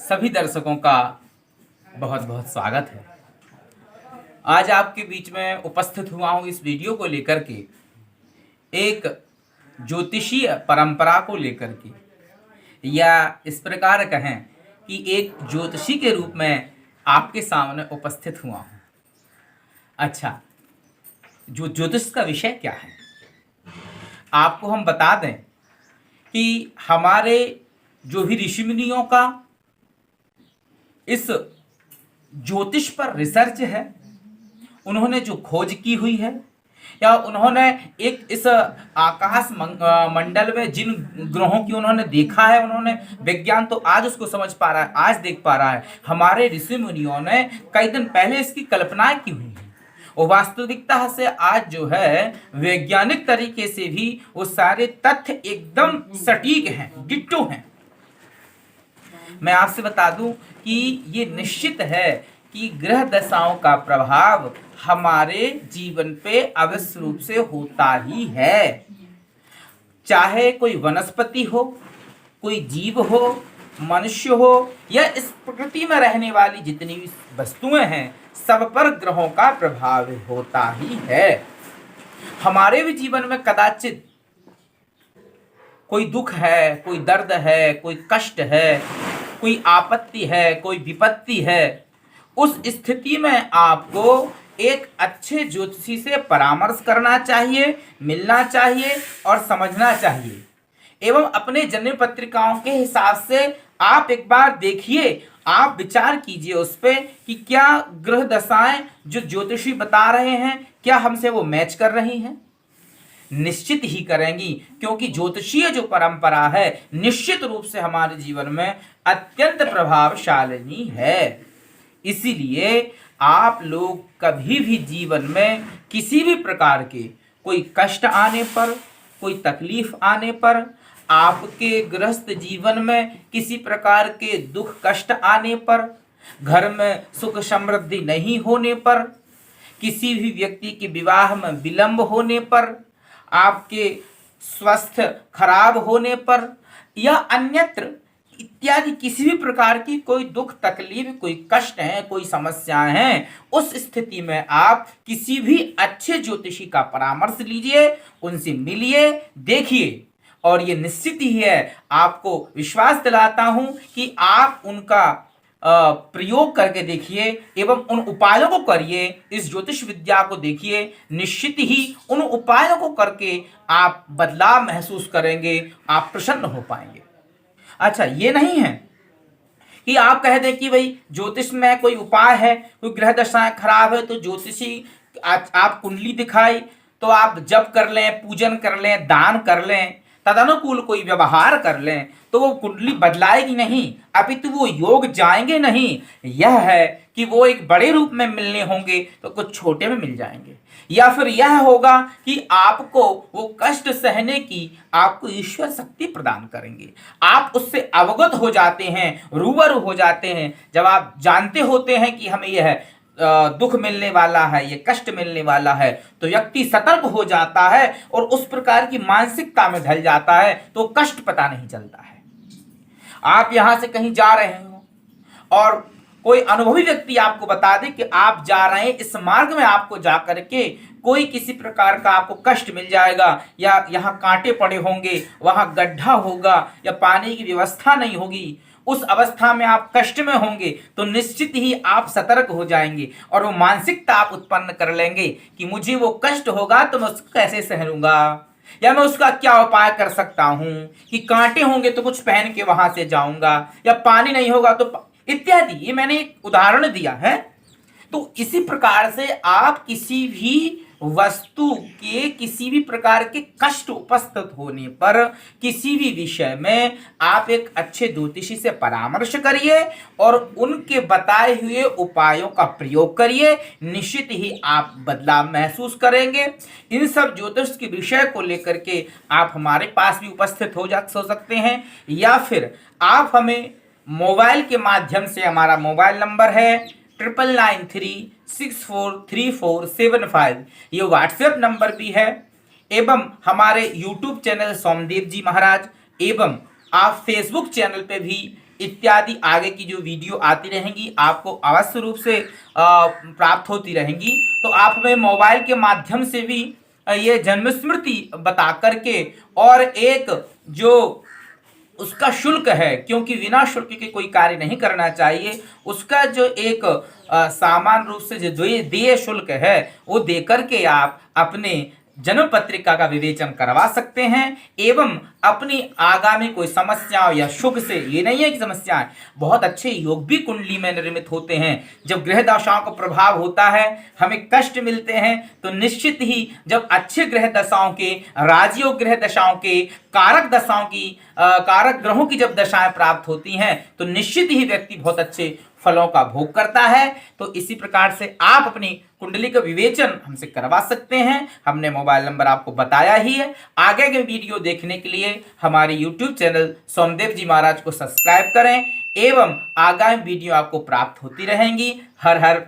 सभी दर्शकों का बहुत बहुत स्वागत है। आज आपके बीच में उपस्थित हुआ हूँ इस वीडियो को लेकर के, एक ज्योतिषीय परंपरा को लेकर के, या इस प्रकार कहें कि एक ज्योतिषी के रूप में आपके सामने उपस्थित हुआ हूँ। अच्छा, जो ज्योतिष का विषय क्या है, आपको हम बता दें कि हमारे जो भी ऋषि मुनियों का इस ज्योतिष पर रिसर्च है, उन्होंने जो खोज की हुई है, या उन्होंने एक इस आकाश मंडल में जिन ग्रहों की उन्होंने देखा है, उन्होंने विज्ञान तो आज उसको समझ पा रहा है, आज देख पा रहा है। हमारे ऋषि मुनियों ने कई दिन पहले इसकी कल्पनाएं की हुई है और वास्तविकता से आज जो है वैज्ञानिक तरीके से भी वो सारे तथ्य एकदम सटीक हैं, डिट्टो हैं। मैं आपसे बता दूं कि ये निश्चित है कि ग्रह दशाओं का प्रभाव हमारे जीवन पे अवश्य रूप से होता ही है। चाहे कोई वनस्पति हो, कोई जीव हो, मनुष्य हो, या इस प्रकृति में रहने वाली जितनी भी वस्तुएं हैं, सब पर ग्रहों का प्रभाव होता ही है। हमारे भी जीवन में कदाचित कोई दुख है, कोई दर्द है, कोई कष्ट है, कोई आपत्ति है, कोई विपत्ति है। उस स्थिति में आपको एक अच्छे ज्योतिषी से परामर्श करना चाहिए, मिलना चाहिए और समझना चाहिए। एवं अपने जन्म पत्रिकाओं के हिसाब से आप एक बार देखिए, आप विचार कीजिए उस पर कि क्या ग्रह दशाएं जो ज्योतिषी बता रहे हैं, क्या हमसे वो मैच कर रही हैं। निश्चित ही करेंगी, क्योंकि ज्योतिषीय जो परंपरा है निश्चित रूप से हमारे जीवन में अत्यंत प्रभावशालिनी है। इसीलिए आप लोग कभी भी जीवन में किसी भी प्रकार के कोई कष्ट आने पर, कोई तकलीफ आने पर, आपके गृहस्थ जीवन में किसी प्रकार के दुख कष्ट आने पर, घर में सुख समृद्धि नहीं होने पर, किसी भी व्यक्ति के विवाह में विलंब होने पर, आपके स्वास्थ्य खराब होने पर, या अन्यत्र इत्यादि किसी भी प्रकार की कोई दुख तकलीफ, कोई कष्ट है, कोई समस्याएं हैं, उस स्थिति में आप किसी भी अच्छे ज्योतिषी का परामर्श लीजिए, उनसे मिलिए, देखिए। और ये निश्चित ही है, आपको विश्वास दिलाता हूं कि आप उनका प्रयोग करके देखिए एवं उन उपायों को करिए, इस ज्योतिष विद्या को देखिए। निश्चित ही उन उपायों को करके आप बदलाव महसूस करेंगे, आप प्रसन्न हो पाएंगे। अच्छा, ये नहीं है कि आप कह दें कि भाई ज्योतिष में कोई उपाय है, कोई ग्रह दशाएं खराब है तो ज्योतिषी आप कुंडली दिखाई तो आप जप कर लें, पूजन कर लें, दान कर लें, तदनुकूल कोई व्यवहार कर लें तो वो कुंडली बदलाएगी नहीं, अपितु वो योग जाएंगे नहीं। यह है कि वो एक बड़े रूप में मिलने होंगे तो कुछ छोटे में मिल जाएंगे, या फिर यह होगा कि आपको वो कष्ट सहने की आपको ईश्वर शक्ति प्रदान करेंगे। आप उससे अवगत हो जाते हैं, रूबरू हो जाते हैं। जब आप जानते होते हैं कि हमें यह दुख मिलने वाला है, ये कष्ट मिलने वाला है, तो व्यक्ति सतर्क हो जाता है और उस प्रकार की मानसिकता में ढल जाता है तो कष्ट पता नहीं चलता है। आप यहां से कहीं जा रहे हो और कोई अनुभवी व्यक्ति आपको बता दे कि आप जा रहे हैं, इस मार्ग में आपको जाकर के कोई किसी प्रकार का आपको कष्ट मिल जाएगा, या यहाँ कांटे पड़े होंगे, वहां गड्ढा होगा, या पानी की व्यवस्था नहीं होगी, उस अवस्था में आप कष्ट में होंगे, तो निश्चित ही आप सतर्क हो जाएंगे और वो मानसिकता आप उत्पन्न कर लेंगे कि मुझे वो कष्ट होगा तो मैं उसको कैसे सह लूंगा, या मैं उसका क्या उपाय कर सकता हूं, कि कांटे होंगे तो कुछ पहन के वहां से जाऊंगा, या पानी नहीं होगा तो इत्यादि। ये मैंने एक उदाहरण दिया है। तो इसी प्रकार से आप किसी भी वस्तु के किसी भी प्रकार के कष्ट उपस्थित होने पर, किसी भी विषय में आप एक अच्छे ज्योतिषी से परामर्श करिए और उनके बताए हुए उपायों का प्रयोग करिए। निश्चित ही आप बदलाव महसूस करेंगे। इन सब ज्योतिष के विषय को लेकर के आप हमारे पास भी उपस्थित हो सकते हैं, या फिर आप हमें मोबाइल के माध्यम से, हमारा मोबाइल नंबर है 9993643475, ये व्हाट्सएप नंबर भी है। एवं हमारे यूट्यूब चैनल सोमदेव जी महाराज, एवं आप फेसबुक चैनल पे भी इत्यादि आगे की जो वीडियो आती रहेंगी आपको अवश्य रूप से प्राप्त होती रहेंगी। तो आप हमें मोबाइल के माध्यम से भी ये जन्म स्मृति बता करके और एक जो उसका शुल्क है, क्योंकि बिना शुल्क के कोई कार्य नहीं करना चाहिए, उसका जो एक सामान्य रूप से जो देय शुल्क है वो दे करके आप अपने जन्म पत्रिका का विवेचन करवा सकते हैं एवं अपनी आगामी कोई समस्याओं या शुभ से, ये नहीं है कि समस्याएं, बहुत अच्छे योग भी कुंडली में निर्मित होते हैं। जब ग्रह दशाओं का प्रभाव होता है, हमें कष्ट मिलते हैं, तो निश्चित ही जब अच्छे ग्रह दशाओं के, राजयोग ग्रह दशाओं के, कारक दशाओं की, कारक ग्रहों की जब दशाएं प्राप्त होती हैं तो निश्चित ही व्यक्ति बहुत अच्छे फलों का भोग करता है। तो इसी प्रकार से आप अपनी कुंडली का विवेचन हमसे करवा सकते हैं। हमने मोबाइल नंबर आपको बताया ही है। आगे के वीडियो देखने के लिए हमारे YouTube चैनल सोमदेव जी महाराज को सब्सक्राइब करें एवं आगामी वीडियो आपको प्राप्त होती रहेंगी। हर हर